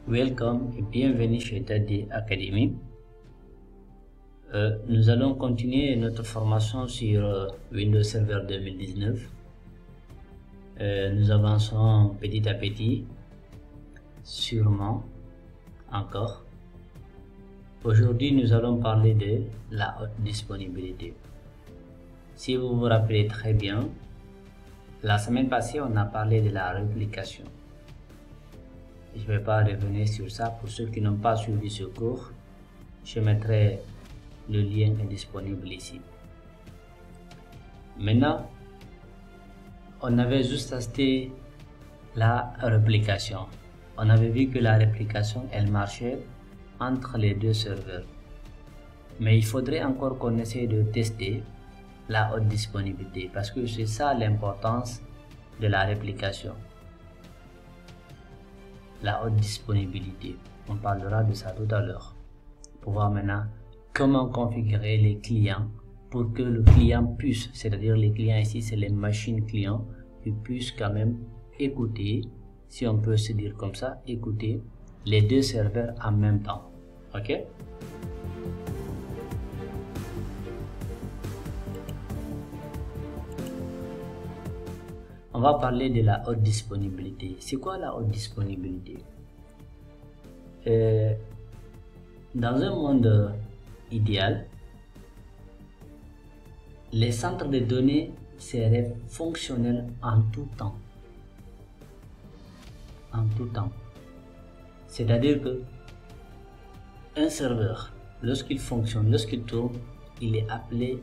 Welcome et bienvenue chez TED Academy. Nous allons continuer notre formation sur Windows Server 2019. Nous avançons petit à petit, sûrement encore. Aujourd'hui, nous allons parler de la haute disponibilité. Si vous vous rappelez très bien, la semaine passée, on a parlé de la réplication. Je ne vais pas revenir sur ça. Pour ceux qui n'ont pas suivi ce cours, je mettrai le lien est disponible ici. Maintenant, on avait juste testé la réplication. On avait vu que la réplication, elle marchait entre les deux serveurs. Mais il faudrait encore qu'on essaie de tester la haute disponibilité parce que c'est ça l'importance de la réplication. La haute disponibilité, on parlera de ça tout à l'heure pour voir maintenant comment configurer les clients pour que le client puisse, c'est-à-dire les clients ici c'est les machines clients qui puissent quand même écouter, si on peut se dire comme ça, écouter les deux serveurs en même temps. Ok? On va parler de la haute disponibilité. C'est quoi la haute disponibilité? Dans un monde idéal, les centres de données seraient fonctionnels en tout temps. En tout temps. C'est-à-dire que un serveur, lorsqu'il fonctionne, lorsqu'il tourne, il est appelé,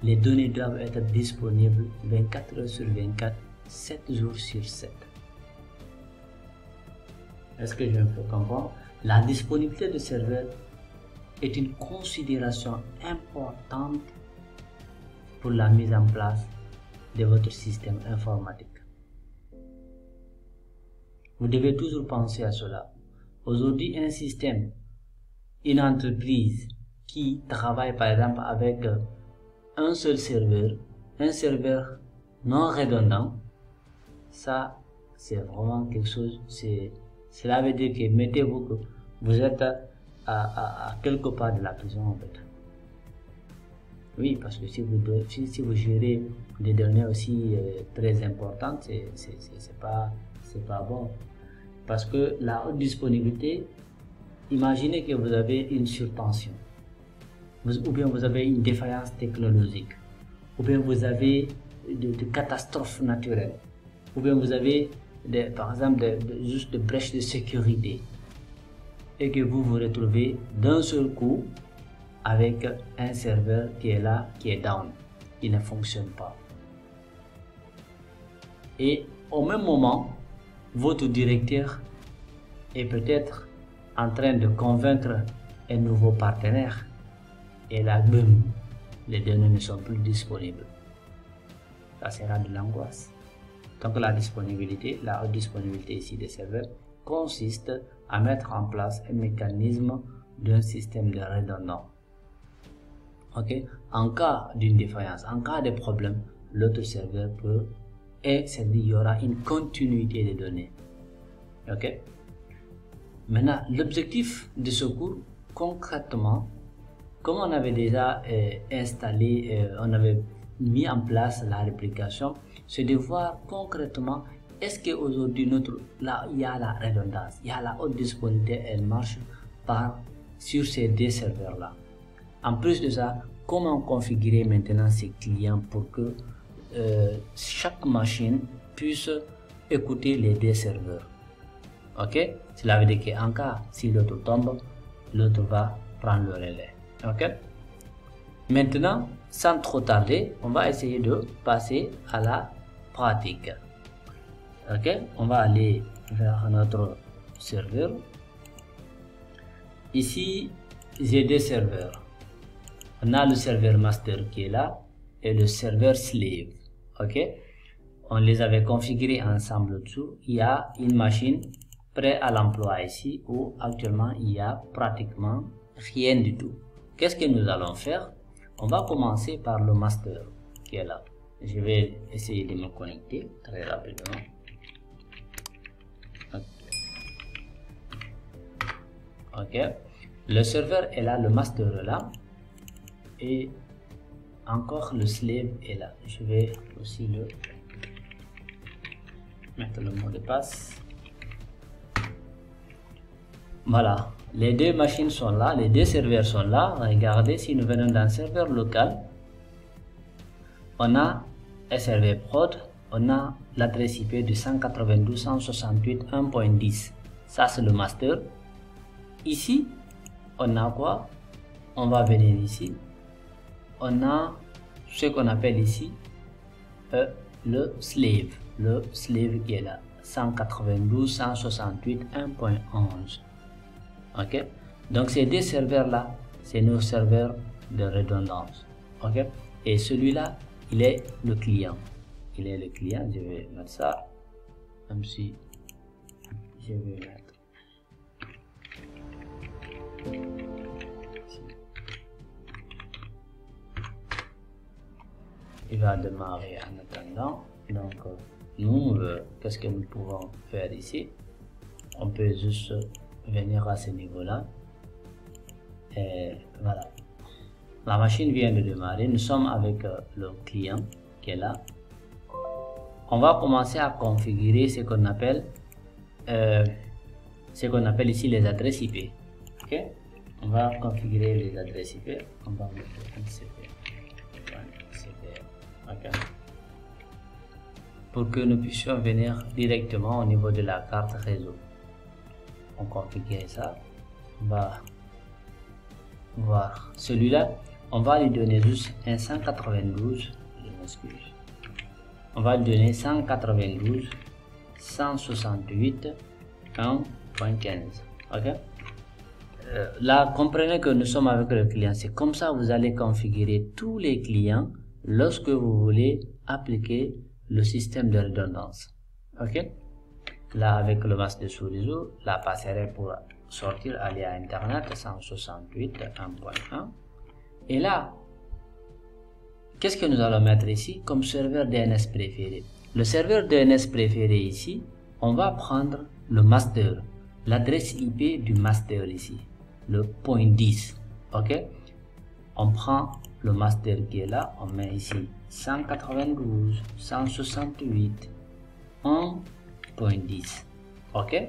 les données doivent être disponibles 24 heures sur 24, 7 jours sur 7. Est-ce que je me fais comprendre? La disponibilité de serveur est une considération importante pour la mise en place de votre système informatique. Vous devez toujours penser à cela. Aujourd'hui, un système, une entreprise qui travaille par exemple avec un seul serveur, un serveur non redondant, ça c'est vraiment quelque chose, cela veut dire que mettez-vous que vous êtes à quelque part de la prison en fait. Oui, parce que si vous gérez des données aussi très importantes, c'est pas bon. Parce que la haute disponibilité, imaginez que vous avez une surtension, ou bien vous avez une défaillance technologique, ou bien vous avez de catastrophes naturelles, ou bien vous avez par exemple juste des brèches de sécurité, et que vous vous retrouvez d'un seul coup avec un serveur qui est là, qui est down, qui ne fonctionne pas. Et au même moment, votre directeur est peut-être en train de convaincre un nouveau partenaire et là, boum, les données ne sont plus disponibles. Ça sera de l'angoisse. Donc la disponibilité, la haute disponibilité ici des serveurs consiste à mettre en place un mécanisme d'un système de redondance. Ok? En cas d'une défaillance, en cas de problème, l'autre serveur peut, et c'est-à-dire il y aura une continuité des données. Ok? Maintenant, l'objectif de ce cours, concrètement, comme on avait déjà installé, on avait mis en place la réplication, c'est de voir concrètement est-ce qu'aujourd'hui là il y a la redondance, il y a la haute disponibilité, elle marche sur ces deux serveurs là. En plus de ça, comment configurer maintenant ces clients pour que chaque machine puisse écouter les deux serveurs. Ok? Cela veut dire qu'en cas si l'autre tombe, l'autre va prendre le relais. Ok? Maintenant, sans trop tarder, on va essayer de passer à la pratique. Ok? On va aller vers notre serveur. Ici, j'ai deux serveurs. On a le serveur master qui est là et le serveur slave. Ok? On les avait configurés ensemble dessous. Il y a une machine prête à l'emploi ici où actuellement il y a pratiquement rien du tout. Qu'est-ce que nous allons faire? On va commencer par le master qui est là. Je vais essayer de me connecter très rapidement. Ok, le serveur est là, le master est là, et encore le slave est là. Je vais aussi le mettre le mot de passe. Voilà, les deux machines sont là, les deux serveurs sont là. Regardez, si nous venons d'un serveur local, on a SRV prod, on a l'adresse IP de 192.168.1.10. Ça c'est le master. Ici, on a quoi? On va venir ici. On a ce qu'on appelle ici le slave qui est là, 192.168.1.11. Ok, donc ces deux serveurs là, c'est nos serveurs de redondance. Ok, et celui-là, il est le client. Je vais mettre ça, même si je vais mettre il va démarrer en attendant. Donc nous, qu'est-ce que nous pouvons faire ici? On peut juste venir à ce niveau là, et voilà, la machine vient de démarrer. Nous sommes avec le client qui est là. On va commencer à configurer ce qu'on appelle ici les adresses IP. Ok, on va configurer les adresses IP. On va mettre NCP. Ok, pour que nous puissions venir directement au niveau de la carte réseau. On configure ça. On va voir celui-là. On va lui donner juste un 192. Je m'excuse. On va lui donner 192.168.1.15. Ok. Là, comprenez que nous sommes avec le client. C'est comme ça vous allez configurer tous les clients lorsque vous voulez appliquer le système de redondance. Ok. Là, avec le masque de sous-réseau, la passerelle pour sortir, aller à Internet 168.1.1. Et là, qu'est-ce que nous allons mettre ici comme serveur DNS préféré? Le serveur DNS préféré ici, on va prendre le master, l'adresse IP du master ici, le point 10. Ok, on prend le master qui est là, on met ici 192.168.1.10. ok,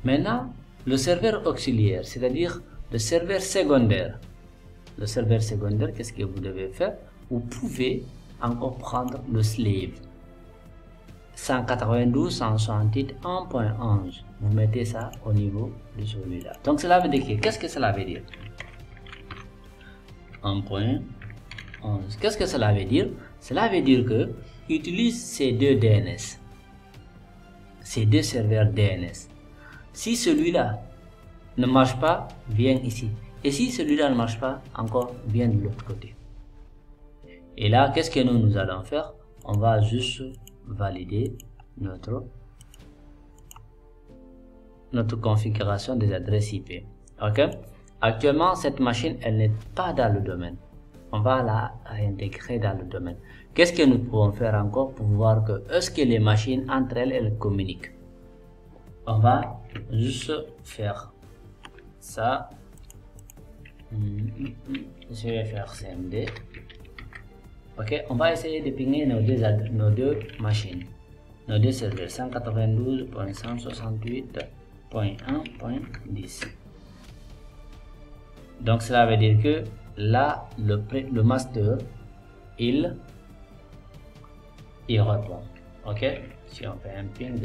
maintenant le serveur auxiliaire, c'est-à-dire le serveur secondaire. Le serveur secondaire, qu'est-ce que vous devez faire? Vous pouvez encore prendre le slave 192.168.1.11. Vous mettez ça au niveau de celui-là. Donc cela veut dire qu'est-ce que cela veut dire? 1.11. Qu'est-ce que cela veut dire? Cela veut dire que utilise ces deux DNS, ces deux serveurs DNS. Si celui-là ne marche pas, viens ici. Et si celui-là ne marche pas, encore viens de l'autre côté. Et là, qu'est-ce que nous allons faire? On va juste valider notre configuration des adresses IP. Ok? Actuellement, cette machine, elle n'est pas dans le domaine. On va la réintégrer dans le domaine. Qu'est-ce que nous pouvons faire encore pour voir que est-ce que les machines entre elles, elles communiquent? On va juste faire ça. Je vais faire CMD. Ok, on va essayer de pinguer nos deux machines, nos deux serveurs 192.168.1.10. Donc cela veut dire que là le master il répond. Ok, si on fait un ping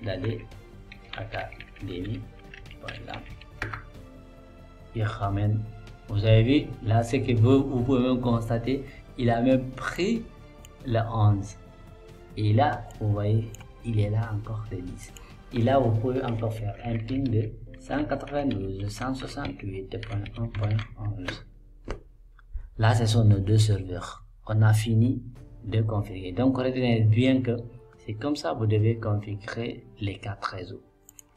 d'aller académie, voilà, il ramène. Vous avez vu là, ce que vous pouvez même constater, il a même pris le 11 et là vous voyez il est là encore le 10. Et là vous pouvez encore faire un ping de 192.168.1.11. Là ce sont nos deux serveurs. On a fini de configurer. Donc retenez bien que c'est comme ça vous devez configurer les 4 réseaux.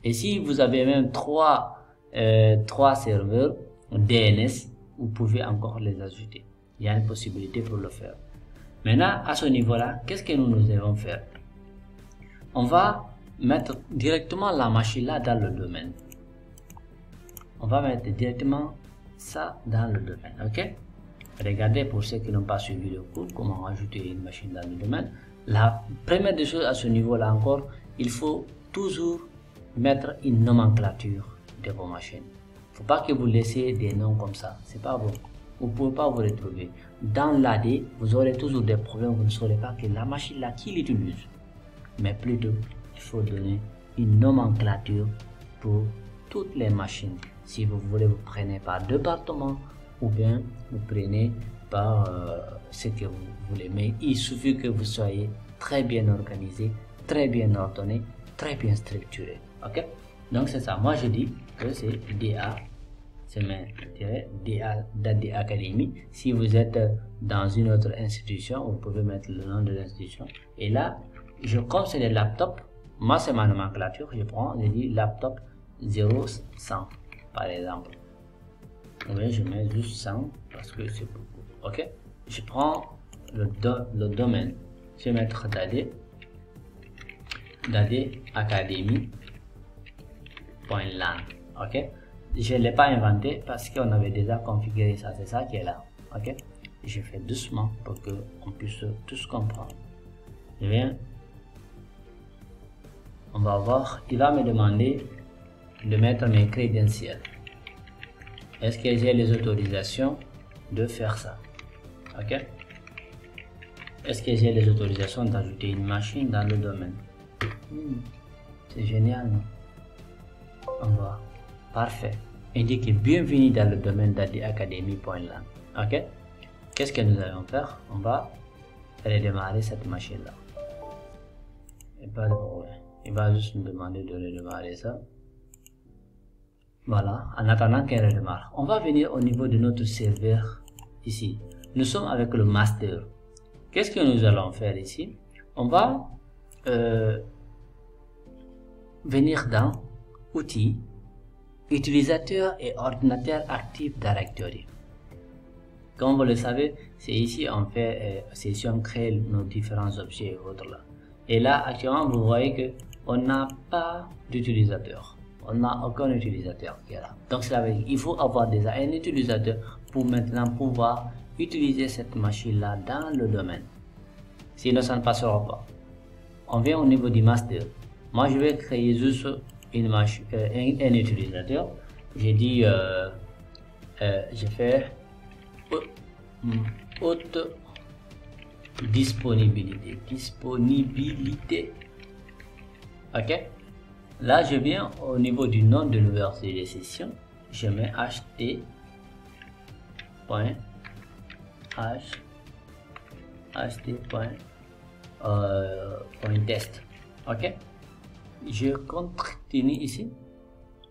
Et si vous avez même trois serveurs DNS, vous pouvez encore les ajouter. Il y a une possibilité pour le faire. Maintenant, à ce niveau-là, qu'est-ce que nous devons faire? On va mettre directement la machine là dans le domaine. on va mettre directement ça dans le domaine. Ok, regardez pour ceux qui n'ont pas suivi le cours, comment ajouter une machine dans le domaine. La première des choses à ce niveau là encore, il faut toujours mettre une nomenclature de vos machines. Il ne faut pas que vous laissiez des noms comme ça, c'est pas bon. Vous ne pouvez pas vous retrouver. Dans l'AD, vous aurez toujours des problèmes, vous ne saurez pas que la machine là qui l'utilise. Mais plutôt, il faut donner une nomenclature pour toutes les machines. Si vous voulez, vous prenez par département ou bien vous prenez par ce que vous voulez. Mais il suffit que vous soyez très bien organisé, très bien ordonné, très bien structuré. Ok? Donc c'est ça. Moi je dis que c'est DA. C'est DA d'AD Academy. Si vous êtes dans une autre institution, vous pouvez mettre le nom de l'institution. Et là, comme c'est des laptops, moi c'est ma nomenclature, je dis laptop 0100 par exemple. Oui, je mets juste 100 parce que c'est beaucoup. Ok, je prends le domaine, je vais mettre d'AD Academy.lan. Ok, je ne l'ai pas inventé parce qu'on avait déjà configuré ça, c'est ça qui est là. Ok, je fais doucement pour que on puisse tous comprendre. Je viens, on va voir, il va me demander de mettre mes crédentiels. Est-ce que j'ai les autorisations de faire ça? Ok, est-ce que j'ai les autorisations d'ajouter une machine dans le domaine? C'est génial, non? On va, parfait. Indiquez bienvenue dans le domaine d'ADAcademy.lan. Ok, qu'est-ce que nous allons faire? On va redémarrer cette machine là. Et pas de problème. Il va juste nous demander de redémarrer ça. Voilà, en attendant qu'elle redémarre. On va venir au niveau de notre serveur ici. Nous sommes avec le master. Qu'est-ce que nous allons faire ici? On va venir dans outils, utilisateur et ordinateur Active Directory. Comme vous le savez, c'est ici on fait, c'est ici on crée nos différents objets et autres là. Et là actuellement vous voyez que on n'a pas d'utilisateur. On n'a aucun utilisateur qui est là. Donc cela veut dire qu'il faut avoir déjà un utilisateur pour maintenant pouvoir utiliser cette machine là dans le domaine. Sinon ça ne passera pas. On vient au niveau du master. Moi je vais créer juste une machine, un utilisateur. J'ai dit je fais haute disponibilité. Ok, là je viens au niveau du nom de l'ouverture de session, je mets ht.test. ok, je continue ici.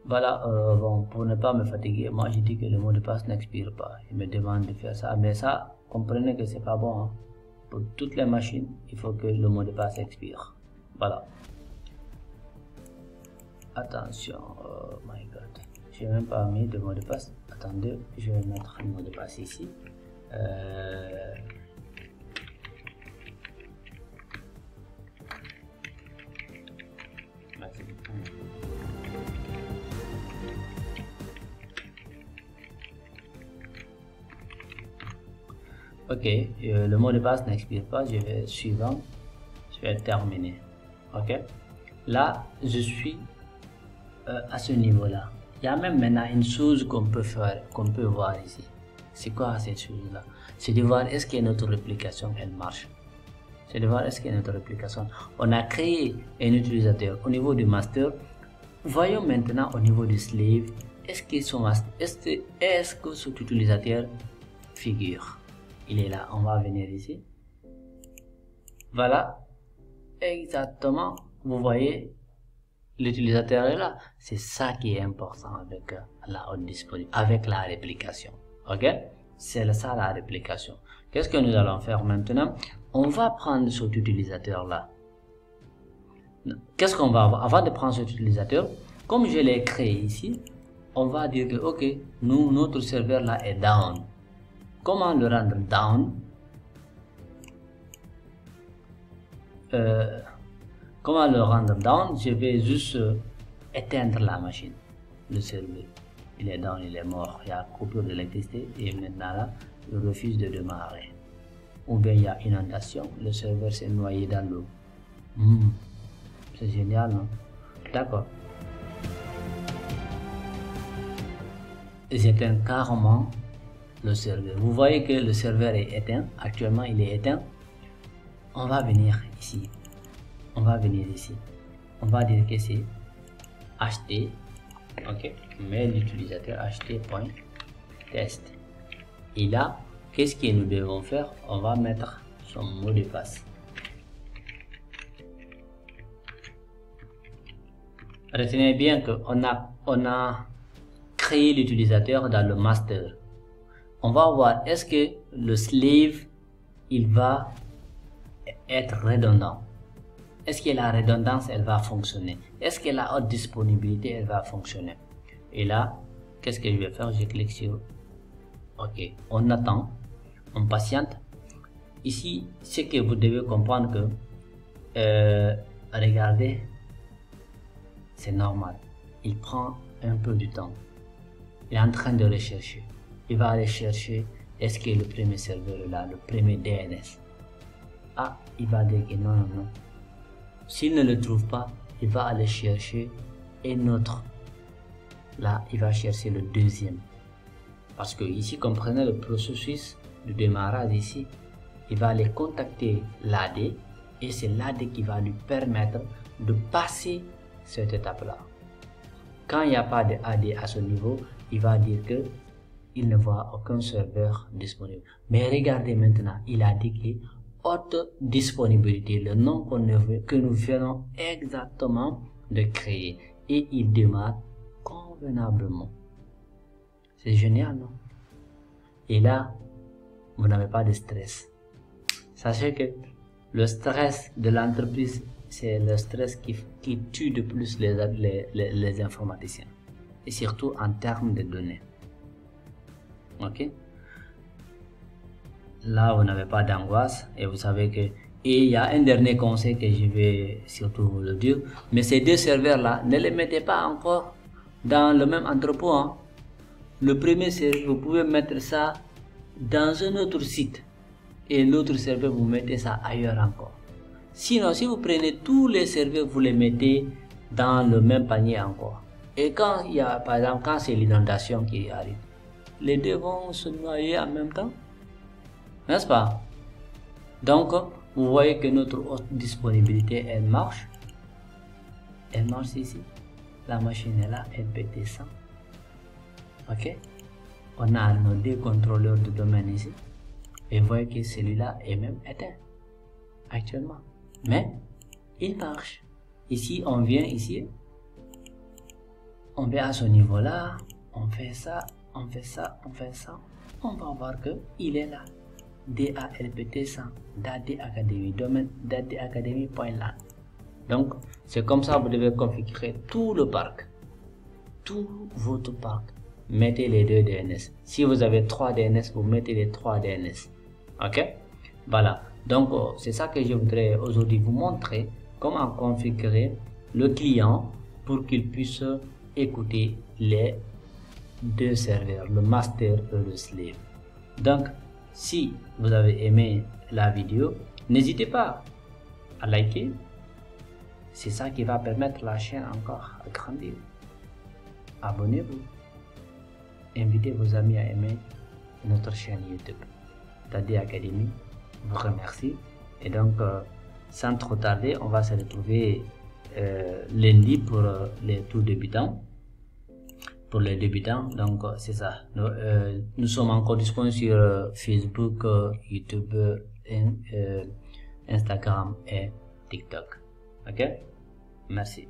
Voilà, bon, pour ne pas me fatiguer, moi je dis que le mot de passe n'expire pas. Il me demande de faire ça, mais ça, comprenez que c'est pas bon. Hein. Pour toutes les machines, il faut que le mot de passe expire. Voilà. Attention, oh my god, j'ai même pas mis de mot de passe. Attendez, je vais mettre le mot de passe ici. Ok, le mot de passe n'expire pas, je vais suivant, je vais terminer. Ok, là je suis à ce niveau là. Il y a même maintenant une chose qu'on peut faire, qu'on peut voir ici. C'est quoi cette chose là? C'est de voir est-ce que notre réplication elle marche. C'est de voir est-ce que notre réplication. On a créé un utilisateur au niveau du master. Voyons maintenant au niveau du slave. Est-ce que cet utilisateur figure? Il est là, on va venir ici. Voilà, exactement, vous voyez, l'utilisateur est là. C'est ça qui est important avec la haute disponibilité, avec la réplication. Ok, c'est ça la réplication. Qu'est-ce que nous allons faire maintenant? On va prendre cet utilisateur là. Qu'est-ce qu'on va avoir? Avant de prendre cet utilisateur, comme je l'ai créé ici, on va dire que ok, notre serveur là est down. Comment le rendre down? Comment le rendre down? Je vais juste éteindre la machine, le serveur. il est down, il est mort, il y a coupure d'électricité et maintenant là, il refuse de démarrer. Ou bien il y a inondation, le serveur s'est noyé dans l'eau. C'est génial, non? D'accord. J'éteins carrément le serveur. Vous voyez que le serveur est éteint. Actuellement, il est éteint. On va venir ici. On va venir ici. On va dire que c'est ht. Ok. Mais l'utilisateur ht.test. Et là, qu'est-ce que nous devons faire? On va mettre son mot de passe. Retenez bien qu'on a créé l'utilisateur dans le master. On va voir est-ce que le slave il va être redondant. Est-ce que la redondance elle va fonctionner? Est-ce que la haute disponibilité elle va fonctionner? Et là, qu'est-ce que je vais faire? Je clique sur OK. On attend, on patiente. Ici, ce que vous devez comprendre que regardez, c'est normal. Il prend un peu du temps. Il est en train de rechercher. Il va aller chercher est-ce que le premier serveur est là, le premier DNS. Ah, il va dire que non. S'il ne le trouve pas, il va aller chercher un autre. Là, il va chercher le deuxième. Parce que ici, comprenez le processus de démarrage ici. Il va aller contacter l'AD et c'est l'AD qui va lui permettre de passer cette étape-là. Quand il n'y a pas de AD à ce niveau, il va dire que il ne voit aucun serveur disponible. Mais regardez maintenant, il a dit que haute disponibilité, le nom que nous venons exactement de créer. Et il démarre convenablement. C'est génial, non? Et là, vous n'avez pas de stress. Sachez que le stress de l'entreprise, c'est le stress qui tue de plus les informaticiens. Et surtout en termes de données. Ok? Là, vous n'avez pas d'angoisse et vous savez que... Et il y a un dernier conseil que je vais surtout vous le dire. Mais ces deux serveurs-là, ne les mettez pas encore dans le même entrepôt. Hein. Le premier serveur, vous pouvez mettre ça dans un autre site. Et l'autre serveur, vous mettez ça ailleurs encore. Sinon, si vous prenez tous les serveurs, vous les mettez dans le même panier encore. Et quand il y a, par exemple, quand c'est l'inondation qui arrive, les deux vont se noyer en même temps. N'est-ce pas? Donc, vous voyez que notre haute disponibilité, elle marche. Elle marche ici. La machine est là, elle peut descendre. Ok? On a nos deux contrôleurs de domaine ici. Et vous voyez que celui-là est même éteint actuellement. Mais il marche. Ici, on vient ici. On vient à ce niveau-là. On fait ça, on fait ça, on fait ça. On va voir que il est là. DALPT 100, DAD Academy, domaine DAD Academy.LAN. Donc, c'est comme ça que vous devez configurer tout le parc. Tout votre parc. Mettez les deux DNS. Si vous avez 3 DNS, vous mettez les 3 DNS. Ok? Voilà. Donc, c'est ça que je voudrais aujourd'hui vous montrer. Comment configurer le client pour qu'il puisse écouter les deux serveurs, le master et le slave. Donc, si vous avez aimé la vidéo, n'hésitez pas à liker. C'est ça qui va permettre la chaîne encore à grandir. Abonnez-vous. Invitez vos amis à aimer notre chaîne YouTube. DAD Academy vous remercie. Et donc, sans trop tarder, on va se retrouver lundi pour les tout débutants. Pour les débutants, donc c'est ça. Nous sommes encore disponibles sur Facebook, YouTube, Instagram et TikTok. Ok? Merci.